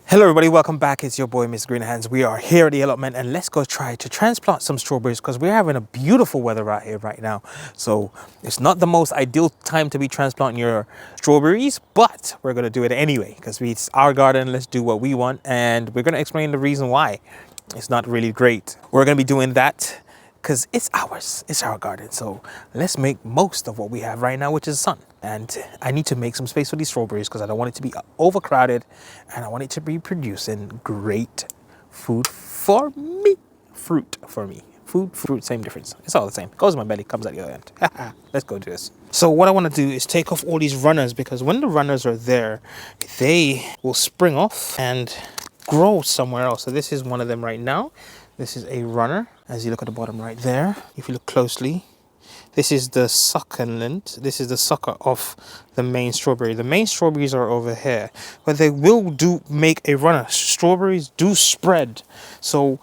Hello everybody, welcome back. It's your boy Miss Green Hands. We are here at the allotment and let's go try to transplant some strawberries because we're having a beautiful weather out here right now. So it's not the most ideal time to be transplanting your strawberries, but we're going to do it anyway because it's our garden. Let's do what we want and we're going to explain the reason why it's not really great. We're going to be doing that because it's ours, it's our garden. So let's make most of what we have right now, which is sun. And I need to make some space for these strawberries because I don't want it to be overcrowded and I want it to be producing great food for me. Fruit for me. Food, fruit, same difference. It's all the same. Goes in my belly, comes at the other end. Let's go do this. So what I want to do is take off all these runners because when the runners are there, they will spring off and grow somewhere else. So this is one of them right now. This is a runner. As you look at the bottom right there, if you look closely, this is the succulent. This is the sucker of the main strawberry. The main strawberries are over here, but they will make a runner. Strawberries do spread. So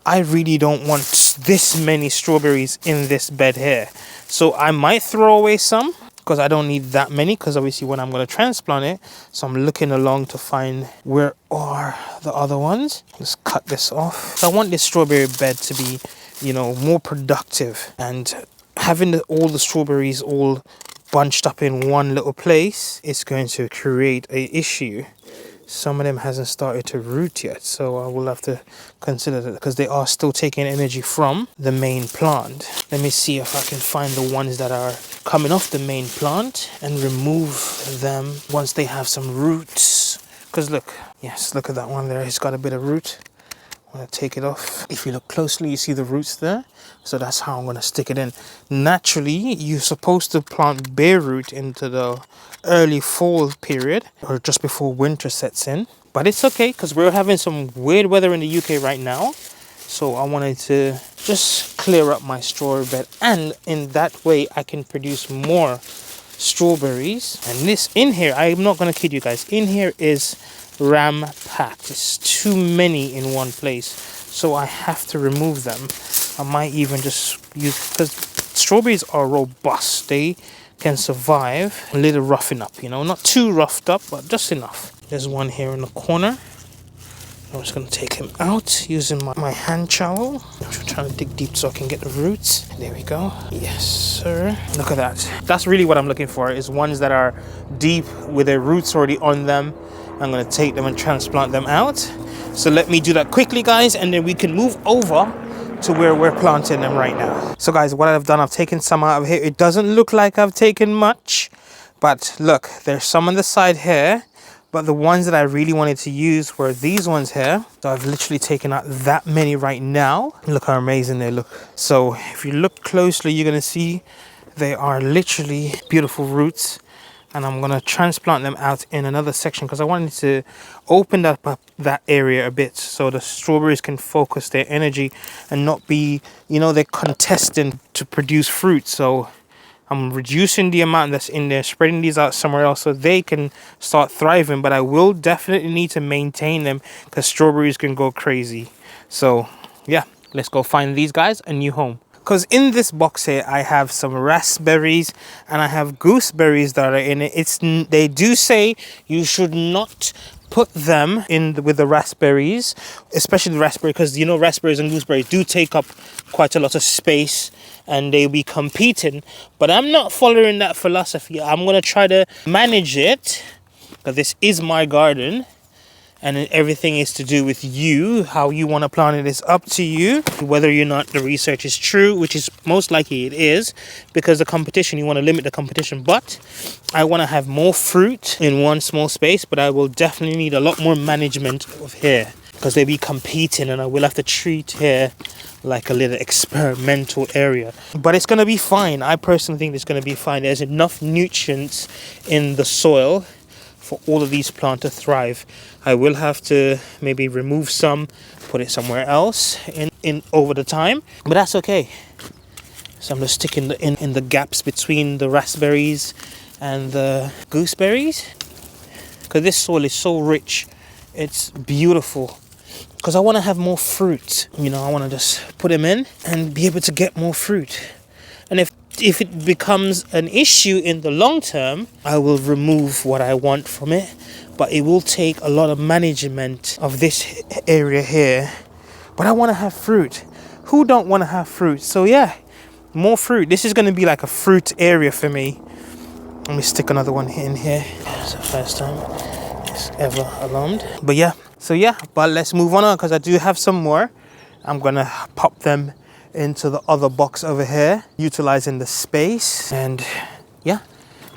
I really don't want this many strawberries in this bed here. So I might throw away some because I don't need that many because obviously when I'm going to transplant it. So I'm looking along to find where are the other ones. Let's cut this off. So I want this strawberry bed to be, more productive, and having all the strawberries all bunched up in one little place is going to create an issue. Some of them hasn't started to root yet, so I will have to consider that because they are still taking energy from the main plant. Let me see if I can find the ones that are coming off the main plant and remove them once they have some roots. Because look at that one there, it's got a bit of root. I'm going to take it off. If you look closely, you see the roots there. So that's how I'm going to stick it in. Naturally, you're supposed to plant bare root into the early fall period or just before winter sets in. But it's okay because we're having some weird weather in the UK right now. So I wanted to just clear up my strawberry bed. And in that way, I can produce more strawberries. And this in here, I'm not going to kid you guys. In here is ram packed. It's too many in one place, so I have to remove them. I might even just use, because strawberries are robust, they can survive a little roughing up, not too roughed up, but just enough. There's one here in the corner. I'm just going to take him out using my hand trowel. I'm just trying to dig deep so I can get the roots. There we go. Yes, sir. Look at that. That's really what I'm looking for, is ones that are deep with their roots already on them. I'm going to take them and transplant them out. So let me do that quickly, guys, and then we can move over to where we're planting them right now. So guys, what I've done, I've taken some out of here. It doesn't look like I've taken much, but look, there's some on the side here. But the ones that I really wanted to use were these ones here. So I've literally taken out that many right now. Look how amazing they look. So if you look closely, you're going to see they are literally beautiful roots. And I'm going to transplant them out in another section because I wanted to open up that area a bit so the strawberries can focus their energy and not be, they're contesting to produce fruit. So I'm reducing the amount that's in there, spreading these out somewhere else so they can start thriving. But I will definitely need to maintain them because strawberries can go crazy. So yeah, let's go find these guys a new home. Because in this box here, I have some raspberries and I have gooseberries that are in it. They do say you should not put them in with the raspberries, especially the raspberry, because raspberries and gooseberries do take up quite a lot of space and they'll be competing. But I'm not following that philosophy. I'm going to try to manage it because this is my garden. And everything is to do with you. How you want to plant it is up to you. Whether or not the research is true, which is most likely it is, because the competition, you want to limit the competition. But I want to have more fruit in one small space, but I will definitely need a lot more management of here because they'll be competing and I will have to treat here like a little experimental area. But it's going to be fine. I personally think it's going to be fine. There's enough nutrients in the soil for all of these plants to thrive. I will have to maybe remove some, put it somewhere else in over the time, but that's okay. So I'm just sticking in the gaps between the raspberries and the gooseberries because this soil is so rich. It's beautiful because I want to have more fruit. I want to just put them in and be able to get more fruit. And if if it becomes an issue in the long term, I will remove what I want from it. But it will take a lot of management of this area here. But I want to have fruit. Who don't want to have fruit? So yeah, more fruit. This is going to be like a fruit area for me. Let me stick another one in here. It's the first time it's ever alarmed. But yeah, so yeah, but let's move on because I do have some more. I'm going to pop them into the other box over here, utilizing the space. And yeah,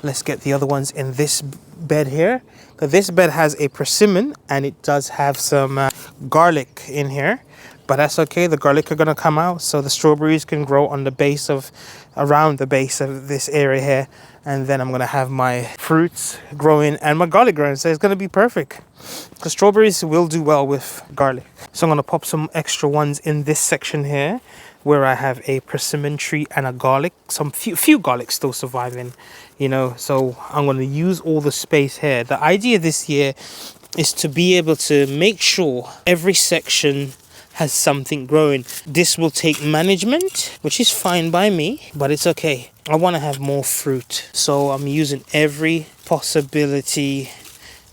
let's get the other ones in this bed here. Because this bed has a persimmon and it does have some garlic in here. But that's okay, the garlic are gonna come out so the strawberries can grow on the base of, around the base of this area here. And then I'm gonna have my fruits growing and my garlic growing, so it's gonna be perfect. The strawberries will do well with garlic. So I'm gonna pop some extra ones in this section here where I have a persimmon tree and a garlic, some few garlic still surviving, you know. So I'm gonna use all the space here. The idea this year is to be able to make sure every section has something growing. This will take management, which is fine by me, but it's okay. I want to have more fruit, so I'm using every possibility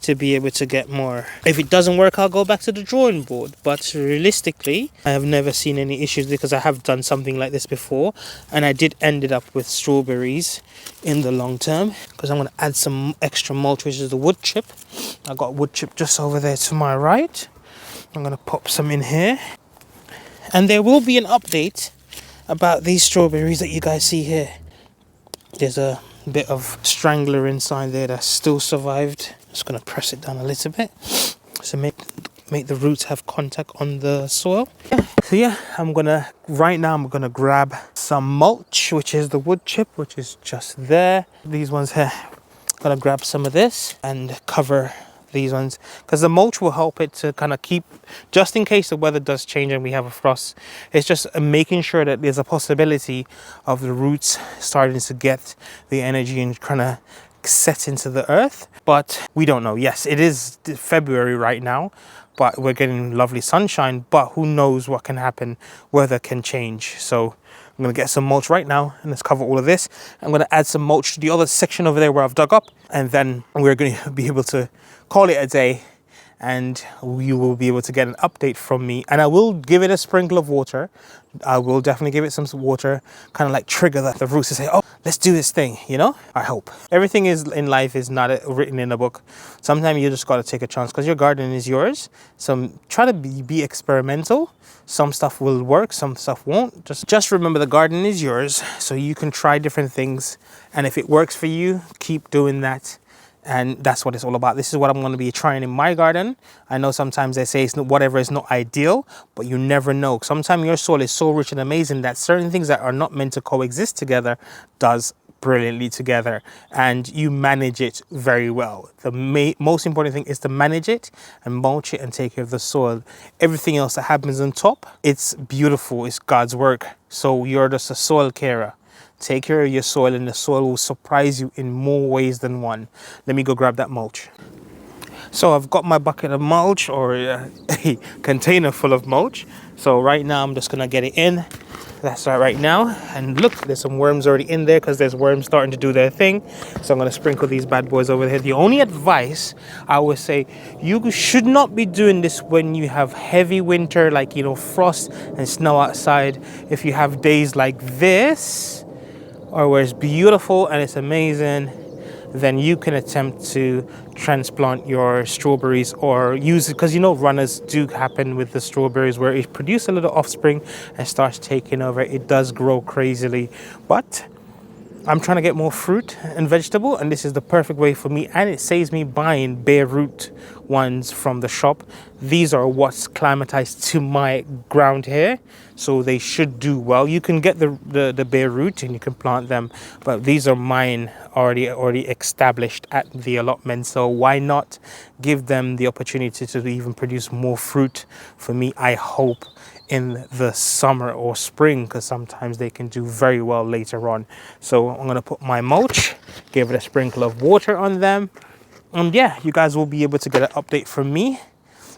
to be able to get more. If it doesn't work, I'll go back to the drawing board, but realistically I have never seen any issues because I have done something like this before and I did ended up with strawberries in the long term. Because I'm going to add some extra mulch, which is the wood chip. I got wood chip just over there to my right. I'm going to pop some in here. And there will be an update about these strawberries that you guys see here. There's a bit of strangler inside there that still survived. Just going to press it down a little bit. So make the roots have contact on the soil. So yeah, right now I'm going to grab some mulch, which is the wood chip, which is just there. These ones here. I'm going to grab some of this and cover these ones because the mulch will help it to kind of keep, just in case the weather does change and we have a frost, it's just making sure that there's a possibility of the roots starting to get the energy and kind of set into the earth. But we don't know. Yes, it is February right now, but we're getting lovely sunshine, but who knows what can happen. Weather can change. So I'm going to get some mulch right now and let's cover all of this. I'm going to add some mulch to the other section over there where I've dug up, and then we're going to be able to call it a day and you will be able to get an update from me. And I will give it a sprinkle of water. I will definitely give it some water, kind of like trigger the roots to say, oh, let's do this thing, you know? I hope. Everything is in life is not written in a book. Sometimes you just got to take a chance because your garden is yours. So try to be experimental. Some stuff will work, some stuff won't. Just remember the garden is yours, so you can try different things. And if it works for you, keep doing that. And that's what it's all about. This is what I'm going to be trying in my garden. I know sometimes they say whatever is not ideal, but you never know. Sometimes your soil is so rich and amazing that certain things that are not meant to coexist together does brilliantly together, and you manage it very well. The most important thing is to manage it and mulch it and take care of the soil. Everything else that happens on top, it's beautiful. It's God's work. So you're just a soil carer. Take care of your soil and the soil will surprise you in more ways than one. Let me go grab that mulch. So I've got my bucket of mulch, or a container full of mulch. So right now I'm just gonna get it in. That's right now. And look, there's some worms already in there because there's worms starting to do their thing. So I'm gonna sprinkle these bad boys over here. The only advice I would say, you should not be doing this when you have heavy winter, like, you know, frost and snow outside. If you have days like this, or where it's beautiful and it's amazing, then you can attempt to transplant your strawberries or use it, because you know runners do happen with the strawberries where it produces a little offspring and starts taking over. It does grow crazily, but I'm trying to get more fruit and vegetable, and this is the perfect way for me, and it saves me buying bare root ones from the shop. These are what's climatized to my ground here, so they should do well. You can get the bare root and you can plant them, but these are mine already established at the allotment, so why not give them the opportunity to even produce more fruit for me, I hope, in the summer or spring, because sometimes they can do very well later on. So I'm going to put my mulch, give it a sprinkle of water on them, and yeah, you guys will be able to get an update from me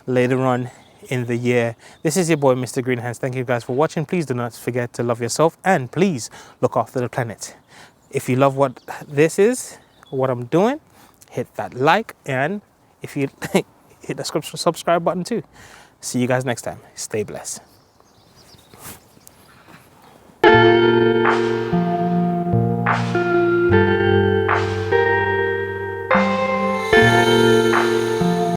later on in the year. This is your boy, Mr. Green Hands. Thank you guys for watching. Please do not forget to love yourself and please look after the planet. If you love what this is, what I'm doing, hit that like, and if you hit the subscribe button too. See you guys next time. Stay blessed.